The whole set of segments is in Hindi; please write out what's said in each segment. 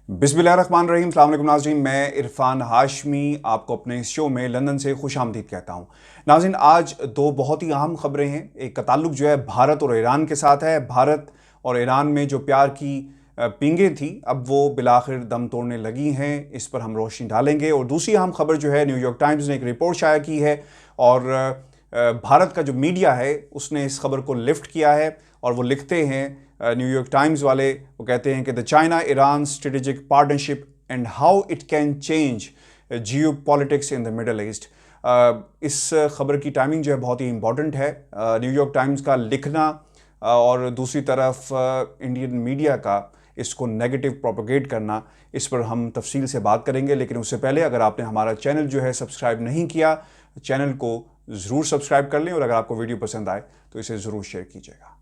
बिस्मिल्लाहिर्रहमानिर्रहीम। अस्सलाम वालेकुम नाज़रीन, मैं इरफान हाशमी आपको अपने इस शो में लंदन से खुशामदीद कहता हूँ। नाज़रीन, आज दो बहुत ही अहम खबरें हैं। एक का ताल्लुक जो है भारत और ईरान के साथ है। भारत और ईरान में जो प्यार की पींगें थी, अब वो बिलाखिर दम तोड़ने लगी हैं। इस पर हम रोशनी डालेंगे। और दूसरी अहम खबर जो है, न्यूयॉर्क टाइम्स ने एक रिपोर्ट शाया की है और भारत का जो मीडिया है उसने इस खबर को लिफ्ट किया है और वो लिखते हैं, न्यूयॉर्क टाइम्स वाले, वो कहते हैं कि the China Iran strategic partnership and how it can change Jio politics in the middle east. इस खबर की टाइमिंग जो है बहुत ही इंपॉर्टेंट है। न्यूयॉर्क टाइम्स का लिखना और दूसरी तरफ इंडियन मीडिया का इसको नेगेटिव प्रोपोगेट करना, इस पर हम तफसील से बात करेंगे। लेकिन उससे पहले अगर आपने हमारा चैनल जो है सब्सक्राइब नहीं किया, चैनल को ज़रूर सब्सक्राइब कर लें और अगर आपको वीडियो पसंद आए तो इसे ज़रूर शेयर कीजिएगा।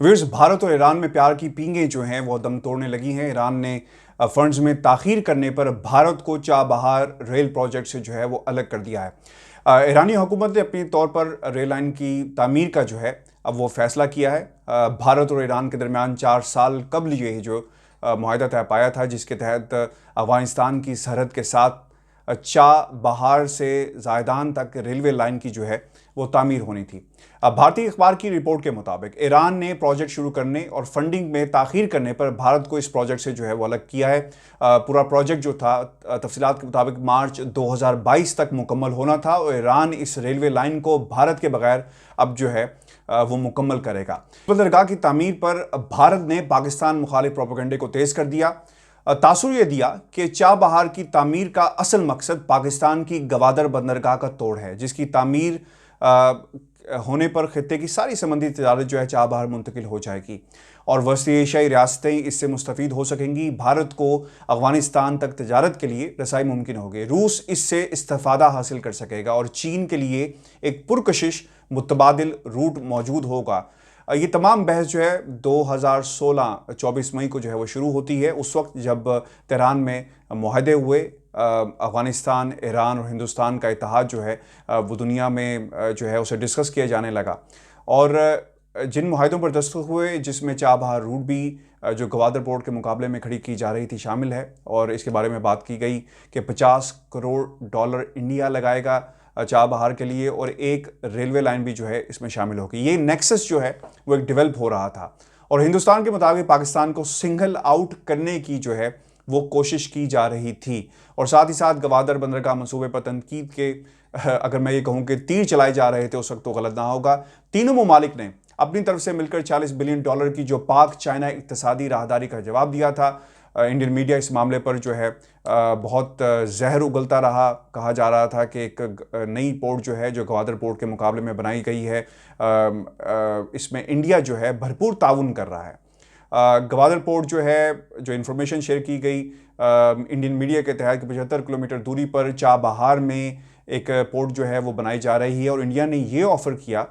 व्यूअर्स, भारत और ईरान में प्यार की पींगें जो हैं वो दम तोड़ने लगी हैं। ईरान ने फंड्स में ताखीर करने पर भारत को चाबहार रेल प्रोजेक्ट से जो है वो अलग कर दिया है। ईरानी हुकूमत ने अपने तौर पर रेल लाइन की तामीर का जो है अब वो फैसला किया है। भारत और ईरान के दरमियान 4 साल कबल ये जो मुआहदा तय पाया था, जिसके तहत अफगानिस्तान की सरहद के साथ चाबहार से जायदान तक रेलवे लाइन की जो है वो तामीर होनी थी। अब भारतीय अखबार की रिपोर्ट के मुताबिक ईरान ने प्रोजेक्ट शुरू करने और फंडिंग में ताखीर करने पर भारत को इस प्रोजेक्ट से जो है वो अलग किया है। पूरा प्रोजेक्ट जो था तफसीलात के मुताबिक मार्च 2022 तक मुकम्मल होना था और ईरान इस रेलवे लाइन को भारत के बगैर अब जो है वो मुकम्मल करेगा। बंदरगाह की तामीर पर भारत ने पाकिस्तान मुखालिफ प्रोपेगेंडे को तेज कर दिया। तासुर यह दिया कि चाबहार की तामीर का असल मकसद पाकिस्तान की गवादर बंदरगाह का तोड़ है, जिसकी तामीर होने पर खित्ते की सारी समंदरी तजारत जो है चाबहार मुंतकिल हो जाएगी और वस्ती एशियाई रियासतें इससे मुस्तफ़ीद हो सकेंगी। भारत को अफगानिस्तान तक तजारत के लिए रसाई मुमकिन होगी। रूस इससे इस्तेफादा हासिल कर सकेगा और चीन के लिए एक पुरकशिश मुतबादिल रूट मौजूद होगा। ये तमाम बहस जो है 2016 24 मई को जो है वो शुरू होती है, उस वक्त जब तेहरान में मुआहदे हुए। अफ़गानिस्तान, ईरान और हिंदुस्तान का इत्तेहाद जो है वो दुनिया में जो है उसे डिस्कस किया जाने लगा और जिन मुआहदों पर दस्तखत हुए, जिसमें चाबहार रूट भी जो गवादर पोर्ट के मुकाबले में खड़ी की जा रही थी शामिल है और इसके बारे में बात की गई कि $50 करोड़ इंडिया लगाएगा चाबहार के लिए और एक रेलवे लाइन भी जो है इसमें शामिल होगी। ये नेक्सस जो है वो एक डेवलप हो रहा था और हिंदुस्तान के मुताबिक पाकिस्तान को सिंगल आउट करने की जो है वो कोशिश की जा रही थी और साथ ही साथ गवादर बंदरगाह मंसूबे पर तनकीद के अगर मैं ये कहूँ कि तीर चलाए जा रहे थे उस वक्त तो गलत ना होगा। तीनों ममालिक ने अपनी तरफ से मिलकर $40 बिलियन की जो पाक चाइना इक्तसादी राहदारी का जवाब दिया था। इंडियन मीडिया इस मामले पर जो है बहुत जहर उगलता रहा। कहा जा रहा था कि एक नई पोर्ट जो है जो गवादर पोर्ट के मुकाबले में बनाई गई है, इसमें इंडिया जो है भरपूर ताउन कर रहा है। गवादर पोर्ट जो है, जो इन्फॉर्मेशन शेयर की गई इंडियन मीडिया के तहत 75 किलोमीटर दूरी पर चाबहार में एक पोर्ट जो है वो बनाई जा रही है और इंडिया ने ये ऑफ़र किया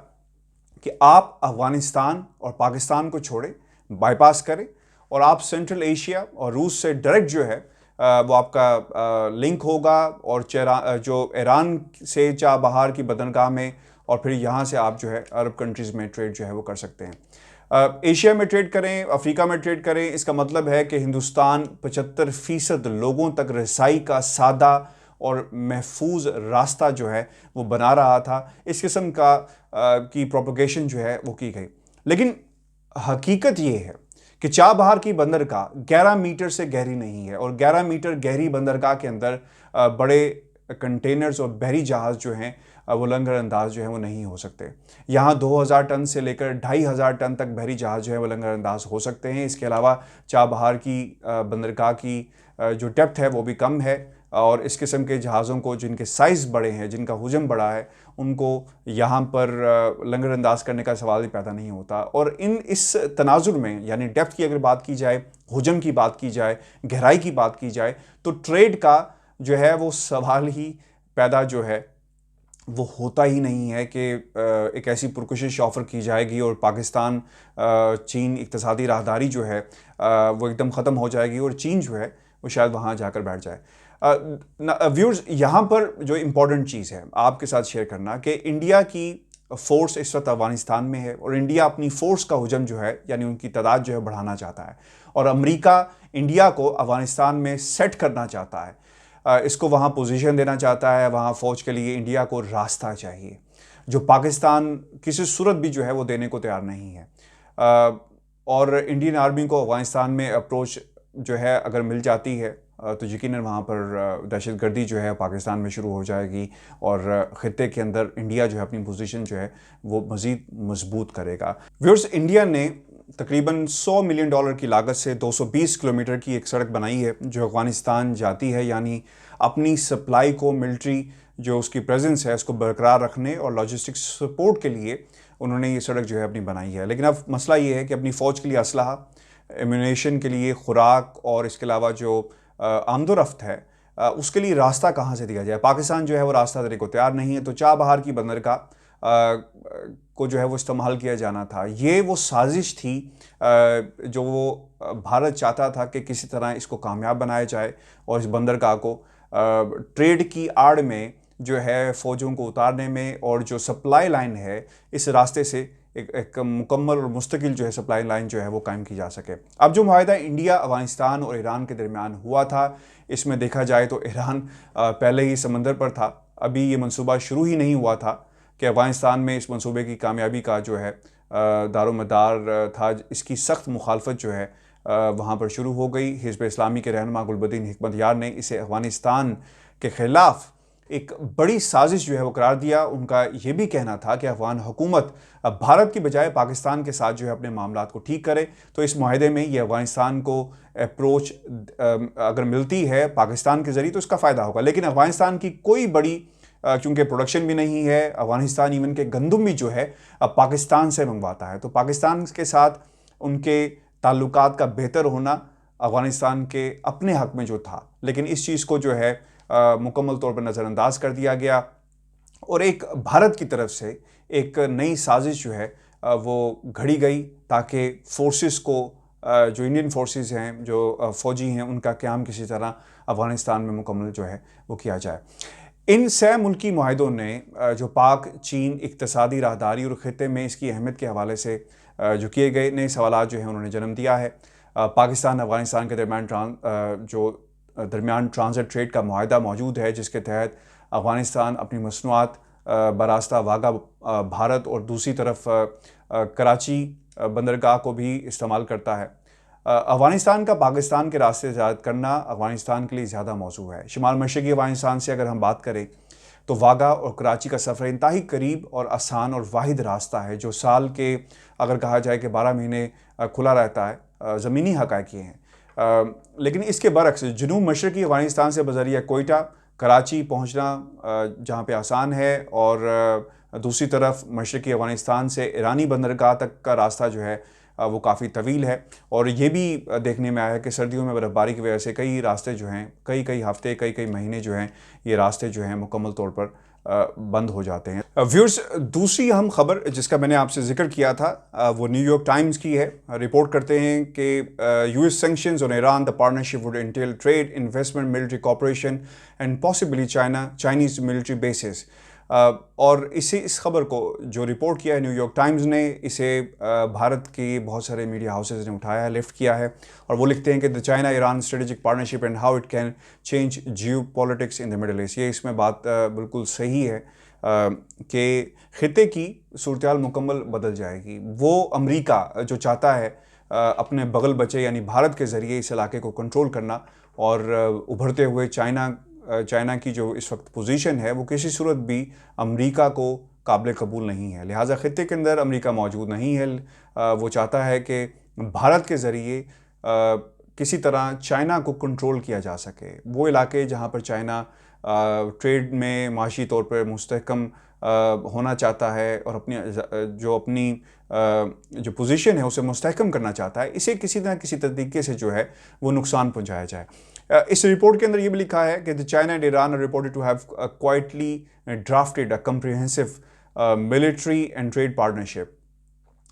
कि आप अफ़गानिस्तान और पाकिस्तान को छोड़ें, बाईपास करें और आप सेंट्रल एशिया और रूस से डायरेक्ट जो है वो आपका लिंक होगा और जो ईरान से चाबहार की बंदरगाह में और फिर यहाँ से आप जो है अरब कंट्रीज़ में ट्रेड जो है वो कर सकते हैं। एशिया में ट्रेड करें, अफ्रीका में ट्रेड करें। इसका मतलब है कि हिंदुस्तान 75% लोगों तक रसाई का सादा और महफूज रास्ता जो है वो बना रहा था। इस किस्म की प्रोपोगेशन जो है वो की गई, लेकिन हकीकत ये है कि चाबहार की बंदरगाह 11 मीटर से गहरी नहीं है और 11 मीटर गहरी बंदरगाह के अंदर बड़े कंटेनर्स और बहरी जहाज़ जो हैं वो लंगर अंदाज जो है वो नहीं हो सकते। यहाँ 2000 टन से लेकर 2500 टन तक बहरी जहाज़ जो है वो लंगर अंदाज हो सकते हैं। इसके अलावा चाबहार की बंदरगाह की जो डेप्थ है वो भी कम है और इस किस्म के जहाज़ों को जिनके साइज़ बड़े हैं, जिनका हुजम बड़ा है, उनको यहाँ पर लंगर अंदाज करने का सवाल ही पैदा नहीं होता। और इस तनाजुर में, यानी डेप्थ की अगर बात की जाए, हुजम की बात की जाए, गहराई की बात की जाए, तो ट्रेड का जो है वो सवाल ही पैदा जो है वो होता ही नहीं है कि एक ऐसी पुरकशिश ऑफ़र की जाएगी और पाकिस्तान चीन इक्तसादी राहदारी जो है वो एकदम ख़त्म हो जाएगी और चीन जो है वो शायद वहाँ जाकर बैठ जाए। व्यूअर्स, यहाँ पर जो इम्पोर्टेंट चीज़ है आपके साथ शेयर करना कि इंडिया की फोर्स इस वक्त अफगानिस्तान में है और इंडिया अपनी फोर्स का हुजम जो है, यानी उनकी तादाद जो है बढ़ाना चाहता है और अमेरिका इंडिया को अफगानिस्तान में सेट करना चाहता है, इसको वहाँ पोजीशन देना चाहता है, वहाँ फ़ौज के लिए इंडिया को रास्ता चाहिए, जो पाकिस्तान किसी सूरत भी जो है वो देने को तैयार नहीं है। और इंडियन आर्मी को अफगानिस्तान में अप्रोच जो है अगर मिल जाती है तो यकीनन वहाँ पर दहशतगर्दी जो है पाकिस्तान में शुरू हो जाएगी और ख़ित्ते के अंदर इंडिया जो है अपनी पोजीशन जो है वो मज़ीद मजबूत करेगा। व्यूअर्स, इंडिया ने तकरीबन $100 मिलियन की लागत से 220 किलोमीटर की एक सड़क बनाई है जो अफ़गानिस्तान जाती है, यानी अपनी सप्लाई को, मिलिट्री जो उसकी प्रेजेंस है उसको बरकरार रखने और लॉजिस्टिक्स सपोर्ट के लिए उन्होंने ये सड़क जो है अपनी बनाई है। लेकिन अब मसला ये है कि अपनी फ़ौज के लिए असलहा, एम्यूनेशन के लिए खुराक और इसके अलावा जो आमदोरफ्त है उसके लिए रास्ता कहाँ से दिया जाए। पाकिस्तान जो है वो रास्ता देने को तैयार नहीं है, तो चाबहार की बंदरगाह को जो है वो इस्तेमाल किया जाना था। ये वो साजिश थी जो वो भारत चाहता था कि किसी तरह इसको कामयाब बनाया जाए और इस बंदरगाह को ट्रेड की आड़ में जो है फ़ौजों को उतारने में और जो सप्लाई लाइन है इस रास्ते से एक मुकम्मल और मुस्तकिल जो है सप्लाई लाइन जो है वो कायम की जा सके। अब जो मुआहिदा इंडिया, अफ़गानिस्तान और ईरान के दरमियान हुआ था, इसमें देखा जाए तो ईरान पहले ही समंदर पर था, अभी ये मंसूबा शुरू ही नहीं हुआ था कि अफ़गानिस्तान में इस मंसूबे की कामयाबी का जो है दारोमदार था। इसकी सख्त मुखालफत जो है वहाँ पर शुरू हो गई। हिज़्ब इस्लामी के रहनुमा गुलबदीन हिकमत यार ने इसे अफ़गानिस्तान के ख़िलाफ़ एक बड़ी साजिश जो है वो करार दिया। उनका ये भी कहना था कि अफ़गान हुकूमत अब भारत की बजाय पाकिस्तान के साथ जो है अपने मामलात को ठीक करे, तो इस मुआहदे में ये अफ़गानिस्तान को अप्रोच अगर मिलती है पाकिस्तान के ज़रिए तो इसका फ़ायदा होगा। लेकिन अफ़गानिस्तान की कोई बड़ी चूँकि प्रोडक्शन भी नहीं है, अफ़गानिस्तान इवन के गंदम भी जो है अब पाकिस्तान से मंगवाता है, तो पाकिस्तान के साथ उनके ताल्लुकात का बेहतर होना अफ़गानिस्तान के अपने हक़ में जो था, लेकिन इस चीज़ को जो है मुकम्मल तौर पर नज़रअंदाज कर दिया गया और एक भारत की तरफ से एक नई साजिश जो है वो घड़ी गई ताकि फोर्सेस को, जो इंडियन फोर्सेस हैं, जो फ़ौजी हैं, उनका क़याम किसी तरह अफ़गानिस्तान में मुकम्मल जो है वो किया जाए। इन 6 मुल्की मुआहिदों ने जो पाक चीन इक़्तिसादी राहदारी और ख़ित्ते में इसकी अहमियत के हवाले से जो किए गए नए सवालात जो हैं उन्होंने जन्म दिया है। पाकिस्तान अफ़गानिस्तान के दरमियान ट्रांजिट ट्रेड का मुआहिदा मौजूद है जिसके तहत अफ़गानिस्तान अपनी मसनूआत बरास्ता वाघा भारत और दूसरी तरफ कराची बंदरगाह को भी इस्तेमाल करता है। अफ़गानिस्तान का पाकिस्तान के रास्ते से आयात करना अफ़गानिस्तान के लिए ज़्यादा मौजू है। शुमाल मशरक़ी अफ़गानिस्तान से अगर हम बात करें तो वाघा और कराची का सफ़र इंतहाई करीब और आसान और वाहिद रास्ता है जो साल के अगर कहा जाए कि 12 महीने खुला रहता है। ज़मीनी हक़ाइक़ ये हैं। लेकिन इसके बरक्स जनूब मशरक़ी अफ़गानिस्तान से बज़रिया कोयटा कराची पहुँचना जहाँ पे आसान है और दूसरी तरफ मशरक़ी अफ़गानिस्तान से ईरानी बंदरगाह तक का रास्ता जो है वो काफ़ी तवील है। और ये भी देखने में आया है कि सर्दियों में बर्फ़बारी की वजह से कई रास्ते जो हैं कई हफ़्ते कई महीने जो हैं ये रास्ते जो हैं मुकम्मल तौर पर बंद हो जाते हैं। व्यूअर्स, दूसरी अहम खबर जिसका मैंने आपसे जिक्र किया था वो न्यूयॉर्क टाइम्स की है। रिपोर्ट करते हैं कि US sanctions on Iran, the partnership would Intel trade, investment, military cooperation and possibly Chinese military bases. और इस खबर को जो रिपोर्ट किया है न्यूयॉर्क टाइम्स ने, इसे भारत के बहुत सारे मीडिया हाउसेज ने उठाया है, लिफ्ट किया है और वो लिखते हैं कि the China Iran strategic partnership and how it can change Jio politics in the middle east. ये इसमें बात बिल्कुल सही है कि ख़ित्ते की सूरत मुकम्मल बदल जाएगी। वो अमेरिका जो चाहता है अपने बगल बचे यानी भारत के ज़रिए इस इलाके को कंट्रोल करना और उभरते हुए चाइना की जो इस वक्त पोजीशन है वो किसी सूरत भी अमेरिका को काबिल कबूल नहीं है। लिहाजा ख़ित्ते के अंदर अमेरिका मौजूद नहीं है। वो चाहता है कि भारत के ज़रिए किसी तरह चाइना को कंट्रोल किया जा सके। वो इलाके जहाँ पर चाइना ट्रेड में माशी तौर पर मुस्तहकम होना चाहता है और अपनी जो पोजीशन है उसे मुस्तहकम करना चाहता है, इसे किसी तरीके से जो है वो नुकसान पहुँचाया जाए। इस रिपोर्ट के अंदर ये भी लिखा है कि the China and Iran are reported to have quietly drafted a comprehensive military and trade partnership.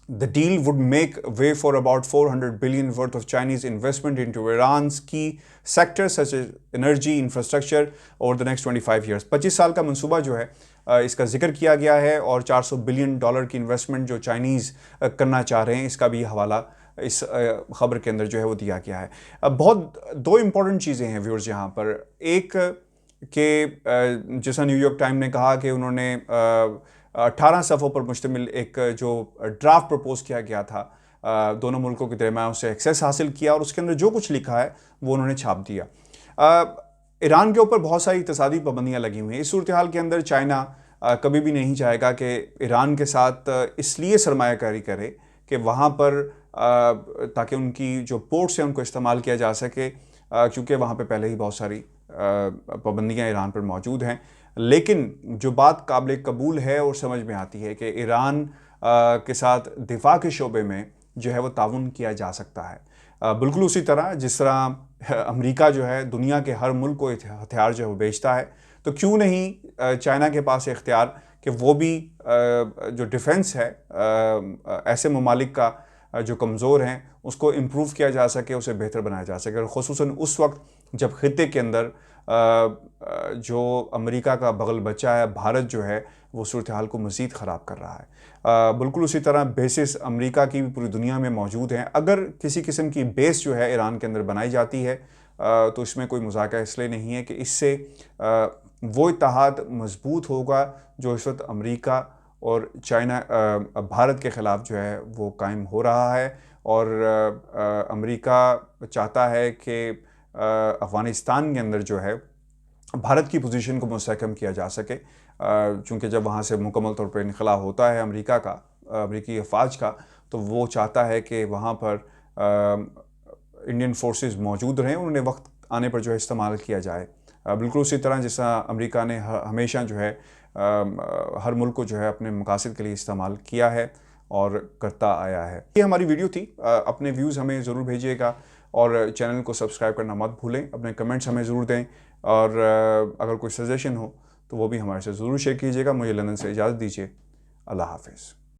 The deal would make way for about $400 billion worth of Chinese investment into Iran's key sectors such as energy, infrastructure over the next 25 years. 25 साल का मंसूबा जो है इसका जिक्र किया गया है और $400 बिलियन की इन्वेस्टमेंट जो चाइनीज़ करना चाह रहे हैं इसका भी हवाला इस खबर के अंदर जो है वो दिया गया है। अब बहुत दो इम्पॉर्टेंट चीज़ें हैं व्यूअर्स यहाँ पर। एक कि जैसा न्यूयॉर्क टाइम ने कहा कि उन्होंने 18 सफ़ों पर मुश्तमिल एक जो ड्राफ्ट प्रपोज किया गया था दोनों मुल्कों के दरमियान, उससे एक्सेस हासिल किया और उसके अंदर जो कुछ लिखा है वो उन्होंने छाप दिया। ईरान के ऊपर बहुत सारी इक़्तिसादी पाबंदियाँ लगी हुई हैं। इस सूरत हाल के अंदर चाइना कभी भी नहीं चाहेगा कि ईरान के साथ इसलिए सरमायाकारी करे कि वहाँ पर ताकि उनकी जो पोर्ट्स हैं उनको इस्तेमाल किया जा सके, क्योंकि वहाँ पे पहले ही बहुत सारी पाबंदियाँ ईरान पर मौजूद हैं। लेकिन जो बात काबिल कबूल है और समझ में आती है कि ईरान के साथ दिफा के शोबे में जो है वो ताउन किया जा सकता है। बिल्कुल उसी तरह जिस तरह अमेरिका जो है दुनिया के हर मुल्क को हथियार जो है वो बेचता है, तो क्यों नहीं चाइना के पास इख्तियार कि वो भी जो डिफेंस है ऐसे ममालिक का जो कमज़ोर हैं उसको इम्प्रूव किया जा सके, उसे बेहतर बनाया जा सके। और ख़ुसूसन उस वक्त जब खित्ते के अंदर जो अमेरिका का बगल बच्चा है भारत जो है वो सूरत हाल को मज़ीद ख़राब कर रहा है। बिल्कुल उसी तरह बेसिस अमेरिका की भी पूरी दुनिया में मौजूद हैं। अगर किसी किस्म की बेस जो है ईरान के अंदर बनाई जाती है तो इसमें कोई मज़ाक़ इसलिए नहीं है कि इससे वो इत्तेहाद मजबूत होगा जो इस वक्त अमेरिका और चाइना भारत के ख़िलाफ़ जो है वो कायम हो रहा है। और अमेरिका चाहता है कि अफ़गानिस्तान के अंदर जो है भारत की पोजीशन को मुस्तहकम किया जा सके, चूँकि जब वहाँ से मुकम्मल तौर पर इनखला होता है अमेरिका का, अमेरिकी अफवाज का, तो वो चाहता है कि वहाँ पर इंडियन फोर्सेस मौजूद रहें, उन्हें वक्त आने पर जो है इस्तेमाल किया जाए। बिल्कुल उसी तरह जैसा अमेरिका ने हमेशा जो है हर मुल्क को जो है अपने मकासद के लिए इस्तेमाल किया है और करता आया है। ये हमारी वीडियो थी। अपने व्यूज़ हमें ज़रूर भेजिएगा और चैनल को सब्सक्राइब करना मत भूलें। अपने कमेंट्स हमें ज़रूर दें और अगर कोई सजेशन हो तो वो भी हमारे से ज़रूर शेयर कीजिएगा। मुझे लंदन से इजाज़त दीजिए। अल्लाह हाफ़िज़।